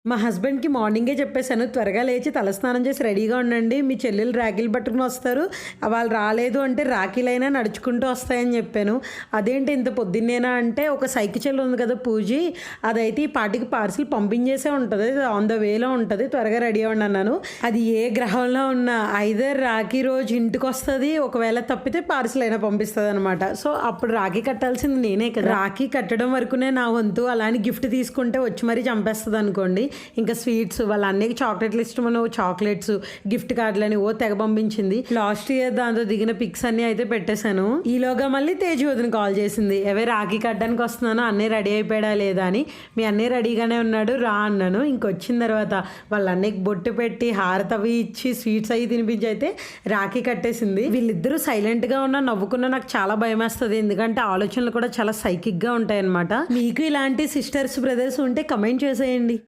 మా హస్బెండ్‌కి మార్నింగే చెప్పేసాను. త్వరగా లేచి తలస్నానం చేసి రెడీగా ఉండండి. మీ చెల్లెలు రాఖీలు పట్టుకొని వస్తారు. వాళ్ళు రాలేదు అంటే రాఖీలైనా నడుచుకుంటూ వస్తాయని చెప్పాను. అదేంటి ఇంత పొద్దున్నేనా అంటే ఒక సైకి చెల్లి ఉంది కదా పూజి, అదైతే ఈ పాటికి పార్సిల్ పంపించేసే ఉంటది. ఆన్ ద వేలో ఉంటది. త్వరగా రెడీ అవ్వండి అన్నాను. అది ఏ గ్రహంలో ఉన్నా ఐదర్ రాఖీ రోజు ఇంటికొస్తది. ఒకవేళ తప్పితే పార్సిల్ అయినా పంపిస్తదనమాట. సో, అప్పుడు రాఖీ కట్టాల్సింది నేనే కదా! రాఖీ కట్టడం వరకునే నా వంతు. అలా అని గిఫ్ట్ తీసుకుంటే వచ్చి మరీ చంపేస్తదనుకోండి. ఇంకా స్వీట్స్ వాళ్ళ అన్నయ్యకి చాక్లెట్లు ఇష్టమని చాక్లెట్స్, గిఫ్ట్ కార్డులని తెగ పంపించింది. లాస్ట్ ఇయర్ దాంతో దిగిన పిక్స్ అన్ని అయితే పెట్టేశాను. ఈలోగా మళ్ళీ తేజు వదిన కాల్ చేసింది. ఎవే రాఖీ కట్టడానికి వస్తున్నాను, అన్నయ్య రెడీ అయిపోయాడా లేదా అని. మీ అన్నయ్య రెడీగానే ఉన్నాడు రా అన్నాను. ఇంకొచ్చిన తర్వాత వాళ్ళ అన్నయ్యకి బొట్టు పెట్టి హారతి అవి ఇచ్చి స్వీట్స్ అవి తినిపించి అయితే రాఖీ కట్టేసింది. వీళ్ళిద్దరూ సైలెంట్గా ఉన్నా నవ్వుకున్నా నాకు చాలా భయం వేస్తుంది. ఎందుకంటే ఆలోచనలు కూడా చాలా సైకిక్గా ఉంటాయి అనమాట. మీకు ఇలాంటి సిస్టర్స్ బ్రదర్స్ ఉంటే కమెంట్ చేసేయండి.